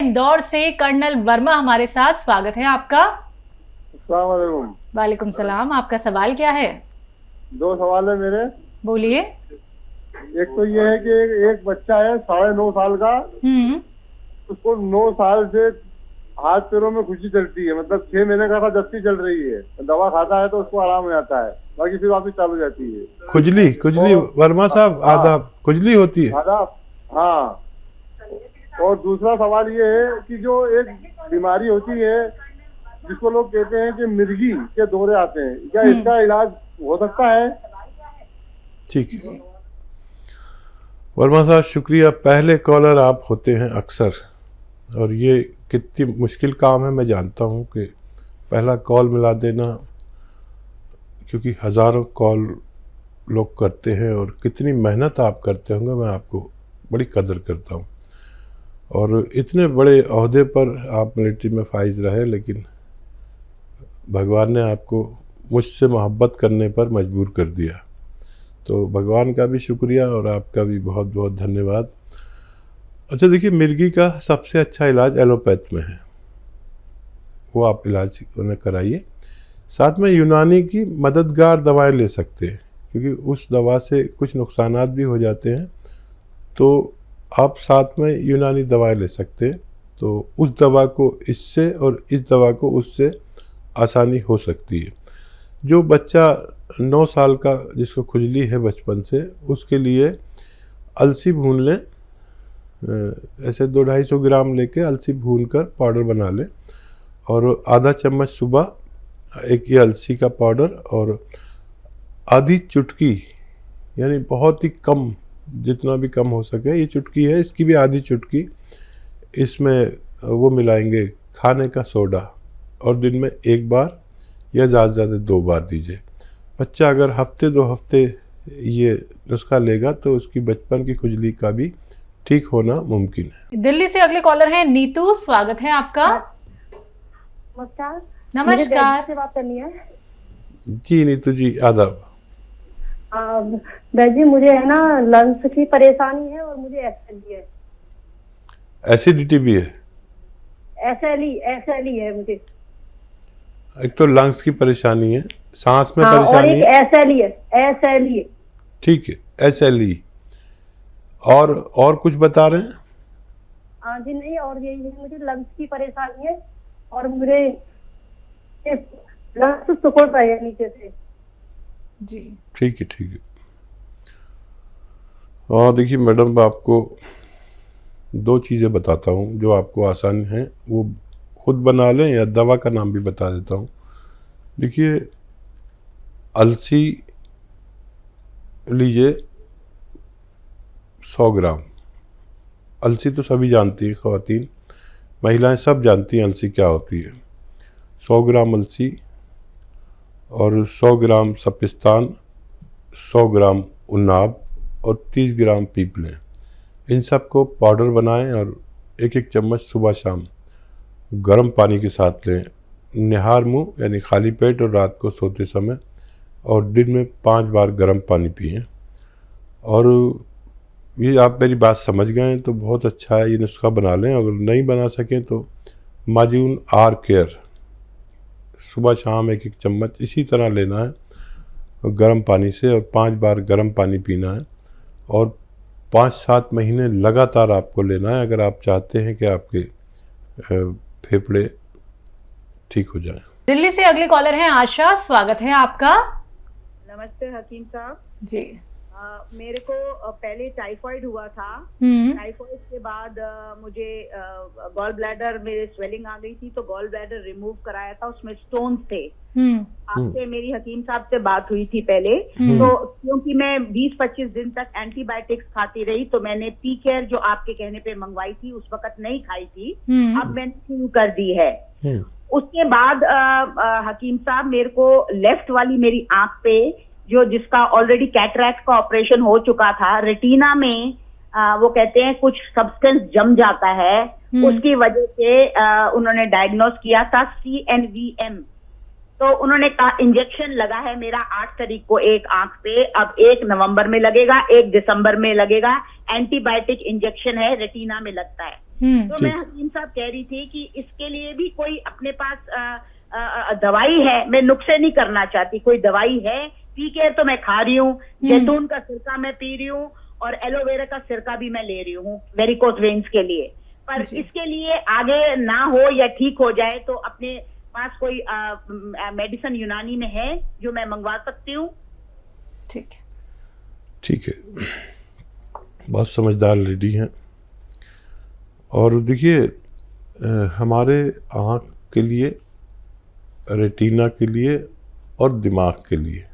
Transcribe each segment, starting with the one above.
इंदौर से कर्नल वर्मा हमारे साथ, स्वागत है आपका। अस्सलाम वालेकुम। वालेकुम सलाम। आपका सवाल क्या है? दो सवाल है मेरे। बोलिए। एक तो ये है कि एक बच्चा है 9.5 साल का, उसको 9 साल से हाथ पैरों में खुशी चलती है, मतलब 6 महीने का था जब से चल रही है। दवा खाता है तो उसको आराम हो जाता है, बाकी फिर वापिस चालू हो जाती है। खुजली वर्मा साहब, आदाब। खुजली होती है? आदाब, हाँ। और दूसरा सवाल ये है कि जो एक बीमारी होती है जिसको लोग कहते हैं कि मिर्गी के दौरे आते हैं, क्या इसका इलाज हो सकता है? ठीक है वर्मा साहब, शुक्रिया। पहले कॉलर आप होते हैं अक्सर, और ये कितनी मुश्किल काम है मैं जानता हूँ कि पहला कॉल मिला देना, क्योंकि हज़ारों कॉल लोग करते हैं और कितनी मेहनत आप करते होंगे मैं आपको बड़ी कदर करता हूँ। और इतने बड़े ओहदे पर आप मिलिट्री में फाइज रहे, लेकिन भगवान ने आपको मुझसे मोहब्बत करने पर मजबूर कर दिया, तो भगवान का भी शुक्रिया और आपका भी बहुत बहुत धन्यवाद। अच्छा देखिए, मिर्गी का सबसे अच्छा इलाज एलोपैथ में है, वो आप इलाज उन्हें कराइए। साथ में यूनानी की मददगार दवाएं ले सकते हैं, क्योंकि उस दवा से कुछ नुकसानात भी हो जाते हैं, तो आप साथ में यूनानी दवाएं ले सकते हैं। तो उस दवा को इससे और इस दवा को उससे आसानी हो सकती है। जो बच्चा 9 साल का जिसको खुजली है बचपन से, उसके लिए अलसी भून लें, ऐसे 200-250 ग्राम लेके अलसी भून कर पाउडर बना लें, और आधा चम्मच सुबह एक ये अलसी का पाउडर, और आधी चुटकी, यानी बहुत ही कम, जितना भी कम हो सके, ये चुटकी है, इसकी भी आधी चुटकी इसमें वो मिलाएंगे खाने का सोडा, और दिन में 1 बार या ज़्यादा से ज़्यादा 2 बार दीजिए। बच्चा अगर हफ्ते 2 हफ्ते ये नुस्खा लेगा तो उसकी बचपन की खुजली का भी ठीक होना मुमकिन है। दिल्ली से अगले कॉलर हैं नीतू, स्वागत है आपका। नमस्कार। नमस्कार। से बात करनी है जी नीतू जी, आदाब। जी, मुझे है ना लंग्स की परेशानी है और मुझे एसएलई है। एसिडिटी भी है? एसएलई है मुझे। एक तो लंग्स की परेशानी है, सांस में और परेशानी एक है। एसएलई है। ठीक है, एसएलई। और कुछ बता रहे हैं? हाँ जी, नहीं, और यही है, मुझे लंग्स की परेशानी है और मुझे लंग्स सुकड़ रहे हैं नीचे से। जी ठीक है, ठीक है। और देखिए मैडम, आपको 2 चीज़ें बताता हूँ जो आपको आसान हैं, वो खुद बना लें, या दवा का नाम भी बता देता हूँ। देखिए, अलसी लीजिए 100 ग्राम। अलसी तो सभी जानती हैं, ख़वातीन महिलाएं सब जानती हैं अलसी क्या होती है। 100 ग्राम अलसी और 100 ग्राम सपिस्तान, 100 ग्राम उन्नाब और 30 ग्राम पीपलें, इन सब को पाउडर बनाएं और 1-1 चम्मच सुबह शाम गर्म पानी के साथ लें, निहार मुँह यानी खाली पेट, और रात को सोते समय, और दिन में 5 बार गर्म पानी पिएं। और ये आप मेरी बात समझ गए हैं तो बहुत अच्छा है, ये नुस्खा बना लें। अगर नहीं बना सकें तो माजून आर केयर सुबह शाम 1-1 चम्मच इसी तरह लेना है गर्म पानी से, और 5 बार गर्म पानी पीना है, और 5-7 महीने लगातार आपको लेना है, अगर आप चाहते हैं कि आपके फेफड़े ठीक हो जाएं। दिल्ली से अगले कॉलर हैं आशा, स्वागत है आपका। नमस्ते हकीम साहब जी। मेरे को पहले टाइफाइड हुआ था। टाइफाइड के बाद मुझे गॉल ब्लैडर में स्वेलिंग आ गई थी, तो गॉल ब्लैडर रिमूव कराया था, उसमें स्टोन्स थे। आपसे मेरी हकीम साहब से बात हुई थी पहले, तो क्योंकि मैं 20-25 दिन तक एंटीबायोटिक्स खाती रही, तो मैंने पी केयर जो आपके कहने पे मंगवाई थी उस वक्त नहीं खाई थी, अब मैंने शुरू कर दी है। उसके बाद हकीम साहब, मेरे को लेफ्ट वाली मेरी आंख पे, जो जिसका ऑलरेडी कैटरैक्ट का ऑपरेशन हो चुका था, रेटिना में वो कहते हैं कुछ सब्सटेंस जम जाता है, उसकी वजह से उन्होंने डायग्नोस किया था CNVM। तो उन्होंने कहा इंजेक्शन लगा है मेरा 8 तारीख को एक आंख पे, अब 1 नवंबर में लगेगा, 1 दिसंबर में लगेगा। एंटीबायोटिक इंजेक्शन है, रेटिना में लगता है। तो मैं हकीम साहब कह रही थी कि इसके लिए भी कोई अपने पास दवाई है। मैं नुक्से नहीं करना चाहती, कोई दवाई है पी केयर तो मैं खा रही हूँ, जैतून का सिरका मैं पी रही हूँ और एलोवेरा का सिरका भी मैं ले रही हूँ वेरिकोस वेन्स के लिए। पर इसके लिए आगे ना हो या ठीक हो जाए तो अपने पास कोई मेडिसिन यूनानी में है जो मैं मंगवा सकती हूँ? ठीक है, बहुत समझदार लेडी हैं। और देखिए, हमारे आँख के लिए, रेटिना के लिए और दिमाग के लिए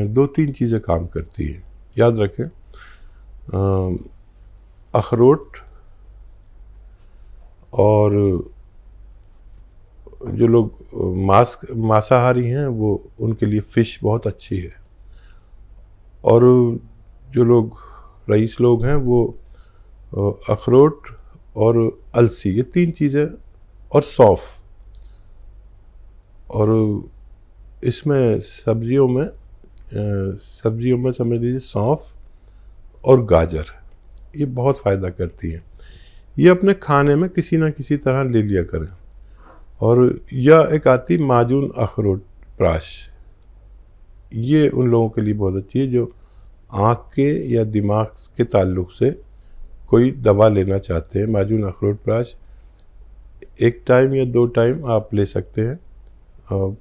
2-3 चीज़ें काम करती है, याद रखें। अखरोट और जो लोग मांसाहारी हैं वो उनके लिए फ़िश बहुत अच्छी है, और जो लोग रईस लोग हैं वो अखरोट और अलसी, ये 3 चीज़ें, और सौंफ। और इसमें सब्जियों में समझ लीजिए सौंफ और गाजर, ये बहुत फ़ायदा करती हैं। ये अपने खाने में किसी ना किसी तरह ले लिया करें। और यह एक आती माजून अखरोट प्राश, ये उन लोगों के लिए बहुत अच्छी है जो आँख के या दिमाग के ताल्लुक़ से कोई दवा लेना चाहते हैं। माजून अखरोट प्राश 1 टाइम या 2 टाइम आप ले सकते हैं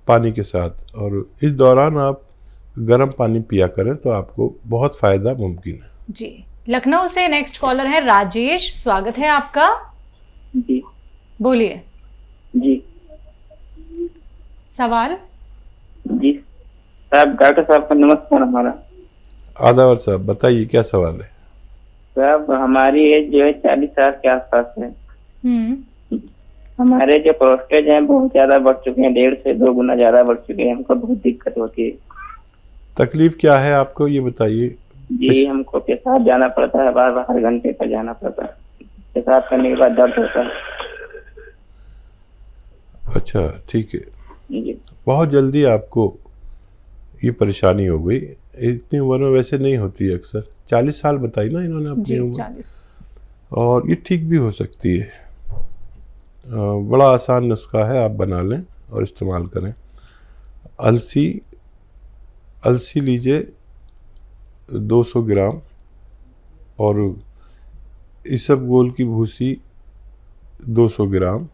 पानी के साथ, और इस दौरान आप गर्म पानी पिया करें तो आपको बहुत फ़ायदा मुमकिन है। जी, लखनऊ से नेक्स्ट कॉलर है राजेश, स्वागत है आपका। जी बोलिए जी। सवाल। जी साहब, डॉक्टर साहब का नमस्कार। हमारा आदावर साहब, बताइए क्या सवाल है। साहब, हमारी एज जो है 40 साल के आसपास है। हमारे जो प्रोस्टेट हैं बहुत ज्यादा बढ़ चुके हैं, 1.5 से 2 गुना ज्यादा बढ़ चुके हैं। हमको बहुत दिक्कत होती है। तकलीफ क्या है आपको, ये बताइए। जी, हमको पेशाब जाना पड़ता है, बार हर घंटे पर जाना पड़ता है। पेशाब करने के बाद दर्द होता है। अच्छा, ठीक है। जी, बहुत जल्दी आपको ये परेशानी हो गई। इतनी उम्र में वैसे नहीं होती है अक्सर। 40 साल बताई ना इन्होंने अपनी उम्र, 40। और ये ठीक भी हो सकती है। बड़ा आसान नुस्खा है, आप बना लें और इस्तेमाल करें। अलसी लीजिए 200 ग्राम, और इसबगोल की भूसी 200 ग्राम।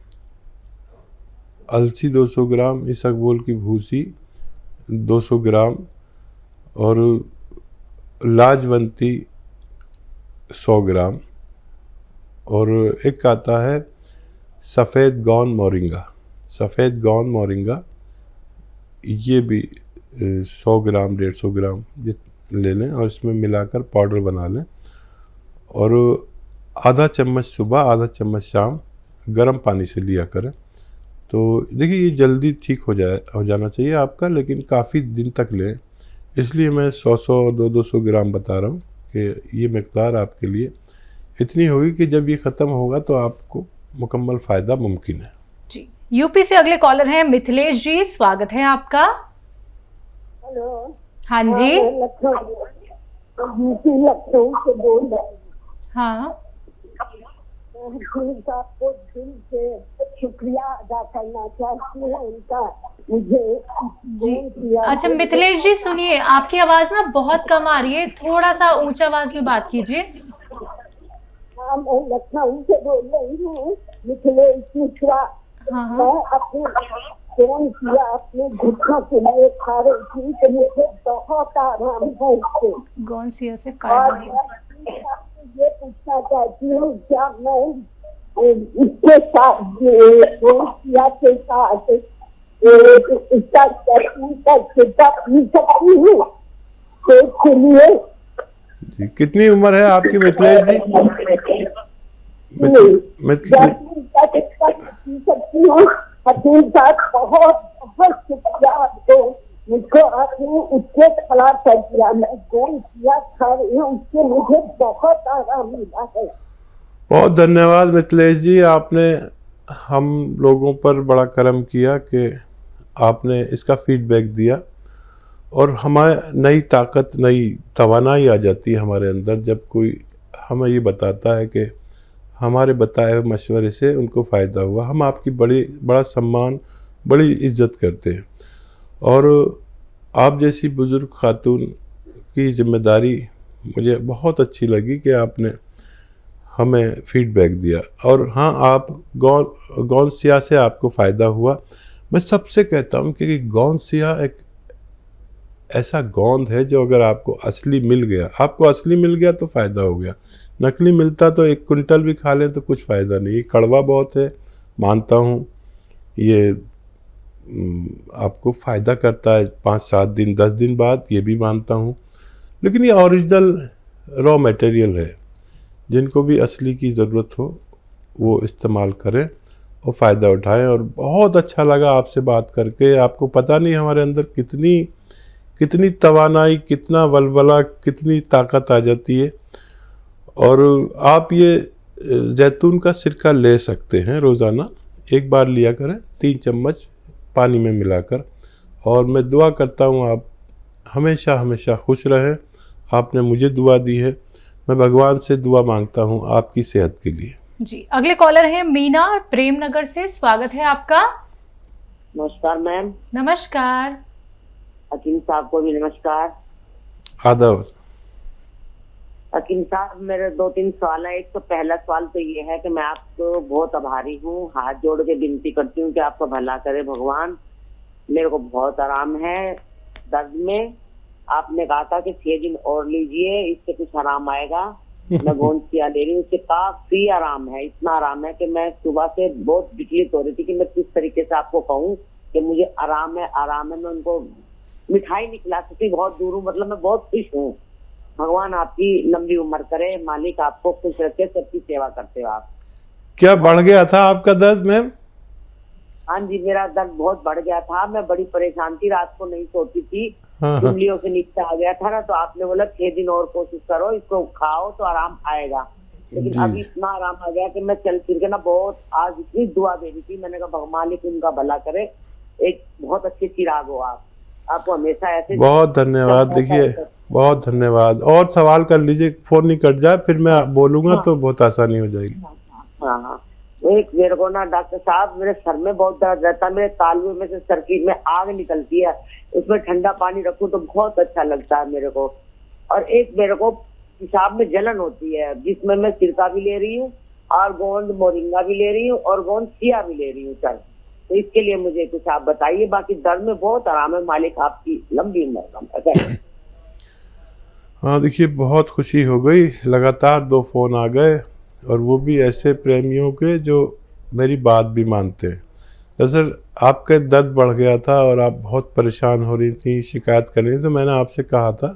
अलसी 200 ग्राम, इसबगोल की भूसी 200 ग्राम, और लाजवंती 100 ग्राम, और एक आता है सफ़ेद गौन मोरिंगा, ये भी 100 ग्राम 150 ग्राम ले लें और इसमें मिलाकर पाउडर बना लें, और आधा चम्मच सुबह आधा चम्मच शाम गर्म पानी से लिया करें। तो देखिए, ये जल्दी ठीक हो जाना चाहिए आपका, लेकिन काफ़ी दिन तक लें। इसलिए मैं 100 200 ग्राम बता रहा हूँ कि ये मकदार आपके लिए इतनी होगी कि जब ये ख़त्म होगा तो आपको मुकम्मल फ़ायदा मुमकिन है। जी, यूपी से अगले कॉलर हैं मिथिलेश जी, स्वागत है आपका। हेलो। हाँ जी। लखनऊ से बोल रहे हैं। हाँ, आपको दिल से शुक्रिया अदा करना चाहती हूँ उनका, मुझे जी। अच्छा मिथिलेश जी, सुनिए, आपकी आवाज ना बहुत कम आ रही है, थोड़ा सा ऊंचा आवाज में बात कीजिए। हाँ, मैं लखनऊ से बोल रही हूँ, मिथिलेश मिश्रा। मैं अपने फोन किया, अपने घुटनों के लिए खा रही थी तो मुझे बहुत आराम है इससे। गौनसिया से और ये पूछना चाहती हूँ, क्या मैं इसके साथ गौनसिया के साथ इसका छिड़का पी सकती हूँ पेट के लिए? जी, कितनी उम्र है आपकी मिथिलेश जी? सकती हूँ। हकीम साहब बहुत शुक्रिया आपको, मुझको आपने उससे खड़ा कर दिया। मैं गौनसिया खा रही हूँ, उससे मुझे बहुत आराम मिला है। बहुत धन्यवाद मिथिलेश जी, आपने हम लोगों पर बड़ा करम किया कि आपने इसका फीडबैक दिया, और हमारे नई ताकत, नई तवानाई आ जाती है हमारे अंदर जब कोई हमें ये बताता है कि हमारे बताए हुए मशवरे से उनको फ़ायदा हुआ। हम आपकी बड़ा सम्मान, बड़ी इज्जत करते हैं और आप जैसी बुज़ुर्ग खातून की ज़िम्मेदारी मुझे बहुत अच्छी लगी कि आपने हमें फीडबैक दिया। और हाँ, आप गौनसिया से आपको फ़ायदा हुआ। मैं सबसे कहता हूँ कि गौनसिया एक ऐसा गोंद है जो अगर आपको असली मिल गया तो फ़ायदा हो गया। नकली मिलता तो 1 कुंटल भी खा लें तो कुछ फ़ायदा नहीं। कड़वा बहुत है, मानता हूँ, ये आपको फ़ायदा करता है 5-7 दिन 10 दिन बाद, ये भी मानता हूँ, लेकिन ये ओरिजिनल रॉ मटेरियल है। जिनको भी असली की ज़रूरत हो वो इस्तेमाल करें और फ़ायदा उठाएं। और बहुत अच्छा लगा आपसे बात करके। आपको पता नहीं हमारे अंदर कितनी तवानाई, कितना वलवला, कितनी ताकत आ जाती है। और आप ये जैतून का सिरका ले सकते हैं रोज़ाना, 1 बार लिया करें 3 चम्मच पानी में मिलाकर। और मैं दुआ करता हूँ आप हमेशा हमेशा खुश रहें। आपने मुझे दुआ दी है, मैं भगवान से दुआ मांगता हूँ आपकी सेहत के लिए। जी, अगले कॉलर हैं मीना प्रेमनगर से। स्वागत है आपका। नमस्कार मैम। नमस्कार। हकीम साहब को भी नमस्कार। आदाब। हकीम साहब, मेरे 2-3 सवाल है। एक तो पहला सवाल तो ये है कि मैं आपको बहुत आभारी हूँ, हाथ जोड़ के विनती करती हूँ कि आपका भला करे भगवान। मेरे को बहुत आराम है दर्द में। आपने कहा था कि 6 दिन और लीजिए, इससे कुछ आराम आएगा। मैं गोंदसिया ले रही हूँ, उससे काफी आराम है। इतना आराम है कि मैं सुबह से बहुत विचलित हो रही थी कि मैं किस तरीके से आपको कहूँ कि मुझे आराम है। मैं उनको मिठाई नहीं खिला सकती, बहुत दूर हूँ, मतलब मैं बहुत खुश हूँ। भगवान आपकी लंबी उम्र करे, मालिक आपको खुश रखे, सबकी सेवा करते हो आप। क्या बढ़ गया था आपका दर्द मैम? हाँ जी, मेरा दर्द बहुत बढ़ गया था। मैं बड़ी परेशान थी, रात को नहीं सोती थी, हाँ। उंगलियों से नीचे आ गया था ना, तो आपने बोला 6 दिन और कोशिश करो, इसको खाओ तो आराम आएगा। लेकिन अभी इतना आराम आ गया कि मैं चल फिर के ना बहुत, आज इतनी दुआ दे रही थी, मैंने कहा मालिक उनका भला करे, एक बहुत अच्छे चिराग हो आपको हमेशा ऐसे। बहुत धन्यवाद। देखिए, बहुत धन्यवाद। और सवाल कर लीजिए, फोन नहीं कट जाए, फिर मैं बोलूंगा तो बहुत आसानी हो जाएगी। हाँ, एक मेरे को ना डॉक्टर साहब, मेरे सर में बहुत दर्द रहता है, मेरे तालुए में से सर की में आग निकलती है, उसमें ठंडा पानी रखूं तो बहुत अच्छा लगता है मेरे को। और एक मेरे को पेशाब में जलन होती है, जिसमें मैं सिरका भी ले रही हूँ और गोंद मोरिंगा भी ले रही हूँ और गोंदसिया भी ले रही हूँ सर। तो इसके लिए मुझे कुछ आप बताइए। बाकी दर्द में बहुत आराम है, मालिक आपकी लंबी उम्र कम। हाँ, देखिए, बहुत खुशी हो गई, लगातार 2 फोन आ गए, और वो भी ऐसे प्रेमियों के जो मेरी बात भी मानते हैं। दरअसल आपका दर्द बढ़ गया था और आप बहुत परेशान हो रही थी, शिकायत कर रही थी, तो मैंने आपसे कहा था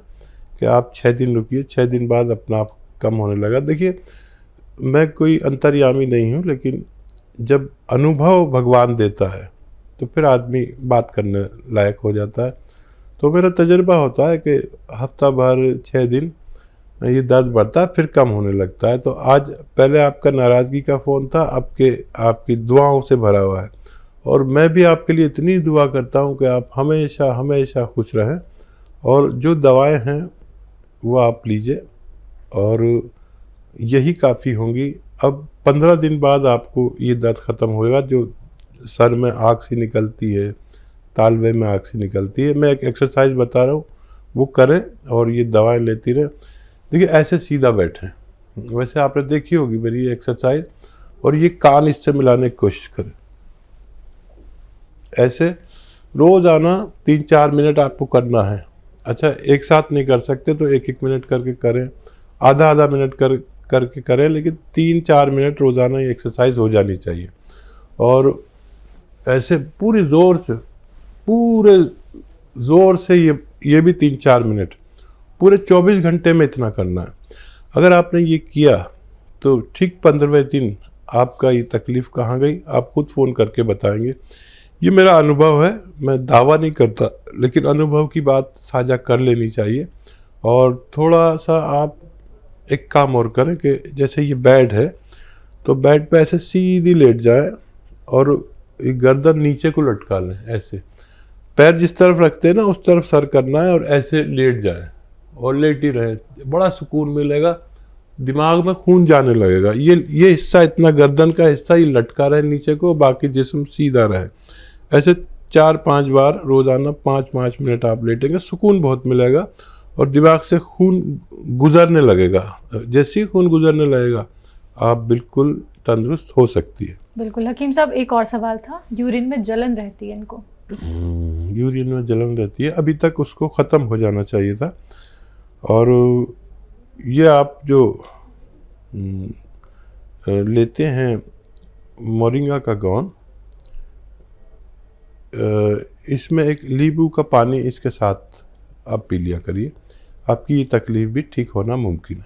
कि आप 6 दिन रुकिए, 6 दिन बाद अपना आप कम होने लगा। देखिए, मैं कोई अंतर्यामी नहीं हूँ, लेकिन जब अनुभव भगवान देता है तो फिर आदमी बात करने लायक हो जाता है। तो मेरा तजुर्बा होता है कि हफ्ता भर 6 दिन ये दर्द बढ़ता है, फिर कम होने लगता है। तो आज पहले आपका नाराज़गी का फ़ोन था, आपकी दुआओं से भरा हुआ है, और मैं भी आपके लिए इतनी दुआ करता हूँ कि आप हमेशा हमेशा खुश रहें। और जो दवाएं हैं वो आप लीजिए, और यही काफ़ी होंगी। अब 15 दिन बाद आपको ये दर्द ख़त्म होएगा, जो सर में आग सी निकलती है, तालवे में आग सी निकलती है। मैं एक एक्सरसाइज बता रहा हूँ, वो करें और ये दवाएं लेती रहें। देखिए, ऐसे सीधा बैठें, वैसे आपने देखी होगी मेरी एक्सरसाइज, और ये कान इससे मिलाने की कोशिश करें। ऐसे रोज़ाना 3-4 मिनट आपको करना है। अच्छा, एक साथ नहीं कर सकते तो 1-1 मिनट करके करें, आधा मिनट करके करें, लेकिन 3-4 मिनट रोज़ाना ये एक्सरसाइज हो जानी चाहिए। और ऐसे पूरे ज़ोर से ये भी 3-4 मिनट पूरे 24 घंटे में इतना करना है। अगर आपने ये किया तो ठीक 15वें दिन आपका ये तकलीफ़ कहाँ गई आप खुद फ़ोन करके बताएंगे। ये मेरा अनुभव है, मैं दावा नहीं करता, लेकिन अनुभव की बात साझा कर लेनी चाहिए। और थोड़ा सा आप एक काम और करें कि जैसे ये बेड है, तो बेड पे ऐसे सीधी लेट जाए और गर्दन नीचे को लटका लें। ऐसे पैर जिस तरफ रखते हैं ना, उस तरफ सर करना है, और ऐसे लेट जाए और लेट ही रहे, बड़ा सुकून मिलेगा। दिमाग में खून जाने लगेगा। ये हिस्सा, इतना गर्दन का हिस्सा ही लटका रहे नीचे को, बाकी जिस्म सीधा रहे। ऐसे 4-5 बार रोज़ाना 5-5 मिनट आप लेटेंगे, सुकून बहुत मिलेगा और दिमाग से खून गुजरने लगेगा। जैसे ही खून गुजरने लगेगा आप बिल्कुल तंदुरुस्त हो सकती है। बिल्कुल। हकीम साहब, एक और सवाल था, यूरिन में जलन रहती है इनको। यूरिन में जलन रहती है, अभी तक उसको ख़त्म हो जाना चाहिए था। और ये आप जो लेते हैं मोरिंगा का गौन, इसमें एक नींबू का पानी इसके साथ आप पी लिया करिए, आपकी ये तकलीफ़ भी ठीक होना मुमकिन है।